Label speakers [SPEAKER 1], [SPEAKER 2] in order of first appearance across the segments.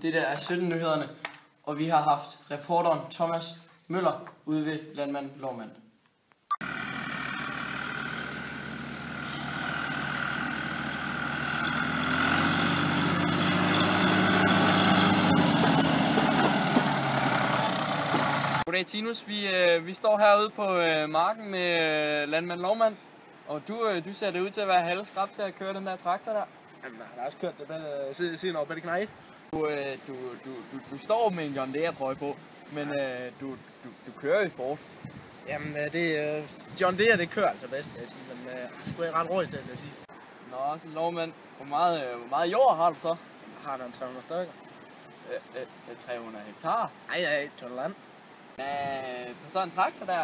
[SPEAKER 1] Det der er 17 nyhederne, og vi har haft reporteren Thomas Møller ude ved Landmand Lovmand. Goddag Tinus, vi står herude på marken med Landmand Lovmand, og du ser det ud til at være halvskrab til at køre den der traktor der.
[SPEAKER 2] Jamen, jeg har også kørt det siden over Bette Knæ.
[SPEAKER 1] Du står med en John Deere trøje på, men du kører i sport.
[SPEAKER 2] Jamen, John Deere, det kører altså bedst, vil jeg sige, men det skulle jeg ret råd til, vil jeg sige.
[SPEAKER 1] Nå, så Lovmand, hvor meget jord har du så?
[SPEAKER 2] Jeg har der 300 stykker.
[SPEAKER 1] 300 hektar?
[SPEAKER 2] Nej, tønder land.
[SPEAKER 1] På sådan en traktor der,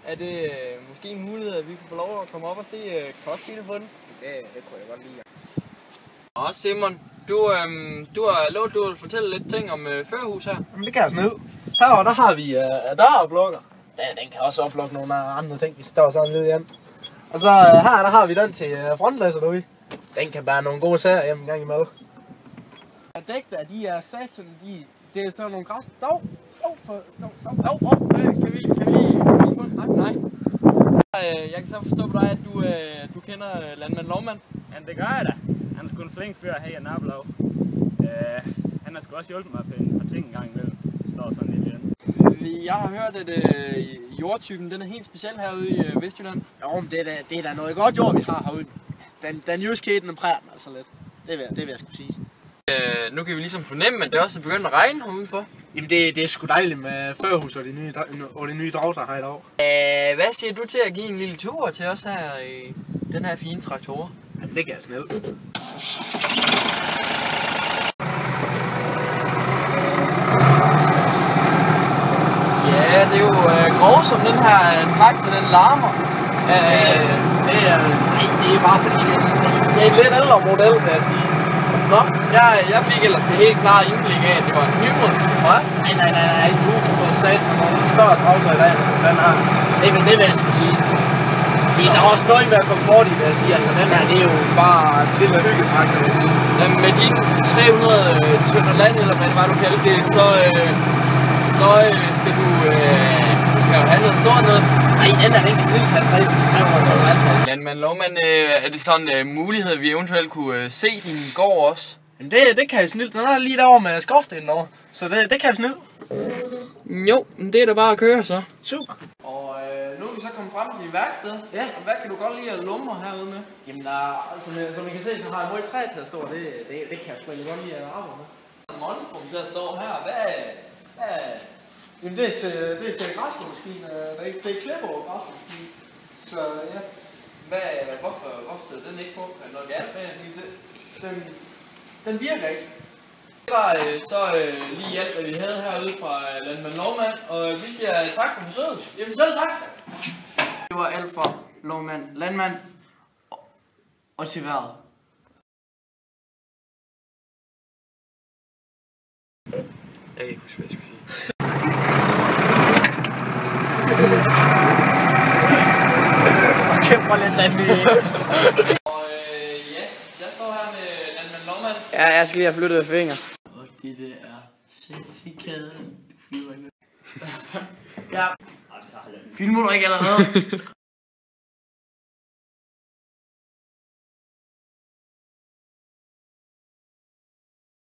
[SPEAKER 1] er det måske en mulighed, at vi kunne få lov at komme op og se kostbiler på den?
[SPEAKER 2] Det kunne jeg godt lide.
[SPEAKER 1] Nå Simon, du har lovet, du vil fortælle lidt ting om førerhus her.
[SPEAKER 2] Jamen det kan jeg snøde. Herovre, der har vi døroplukker. Den kan også oplukke nogle andre ting, hvis det står sådan lidt igen. Og så her, der har vi den til frontlæsser derude. Den kan bære nogle gode sager hjem en gang imellem.
[SPEAKER 1] Dæk der, de er satan, det er sådan nogle græs. Kan vi få en snak? Nej. Jeg kan så forstå på dig, at du kender Landmand Lovmand.
[SPEAKER 3] Jamen det gør jeg da. Han er sgu en flink fyr her i nabolag. Han har sgu også hjulpet mig på en par ting en gang imellem. Så står sådan lidt igen.
[SPEAKER 1] Jeg har hørt, at jordtypen den er helt speciel herude i Vestjylland.
[SPEAKER 2] Jo, men det er da noget godt jord, vi har herude. Den jyskheden, den præger den altså lidt. Det vil jeg sgu sige.
[SPEAKER 1] Nu kan vi ligesom fornemme, at det også er begyndt at regne herudenfor.
[SPEAKER 2] Jamen det er sgu dejligt med førerhus og de nye dragter her i dag.
[SPEAKER 1] Hvad siger du til at give en lille tur til os her i den her fine traktor?
[SPEAKER 2] Jamen det kan jeg snelt.
[SPEAKER 1] Ja, det er jo grov som den her traktor, den larmer.
[SPEAKER 2] Det er bare fordi det er en lidt ældre model, vil jeg sige.
[SPEAKER 1] Nå, jeg fik ellers det helt klare indblik af, at det var en hybrid.
[SPEAKER 2] Hvad? Nej, du får sat nogle større travler i dag, den her. Det vil jeg sgu sige. Det er også noget med komfort i, vil jeg sige. Altså den her, det er jo bare en lille hyggetraktor, vil jeg sige.
[SPEAKER 1] Jamen, med dine 300 tønder land, eller hvad det var, du kaldte det, så skal du skal jo have noget stort noget.
[SPEAKER 2] Nej, den er ikke snildt 300.
[SPEAKER 1] Landmand Lovmand, er det sådan en mulighed, at vi eventuelt kunne se din gård også?
[SPEAKER 2] Jamen det kan jeg snildt. Den er lige derovre med skorstenen over. Så det kan jeg snildt.
[SPEAKER 1] Jo, det er da bare at køre så.
[SPEAKER 2] Super.
[SPEAKER 1] Og nu er vi så kommet frem til dit værksted.
[SPEAKER 2] Ja.
[SPEAKER 1] Og hvad kan du godt lide at lumre herude med?
[SPEAKER 2] Jamen som I kan se, så har jeg meget træ til at stå. Det kan jeg sgu godt lide at arbejde med.
[SPEAKER 1] Monstrum til at stå her. Hvad?
[SPEAKER 2] Jamen det er til græsslåmaskine. Det er klipper over græsslåmaskine. Så ja.
[SPEAKER 1] Hvorfor sidder den ikke på? Er der noget galt med?
[SPEAKER 2] Den virker ikke.
[SPEAKER 1] Det var så lige alt, hvad vi havde herude fra Landmand Lovmand, og vi siger tak for besøget.
[SPEAKER 2] Jamen selv tak.
[SPEAKER 1] Det var alt fra Landmand og til vejret. Jeg kan ikke huske, hvad jeg skulle sige.
[SPEAKER 2] Okay, prøv lige at tage den lige.
[SPEAKER 1] Og ja, jeg står her med Landmand Lovmand.
[SPEAKER 2] Ja, jeg skal lige have flyttet fingre.
[SPEAKER 1] Og det der er sexy-kæden. Du flyver ikke.
[SPEAKER 2] Ja. Filmer du ikke allerede?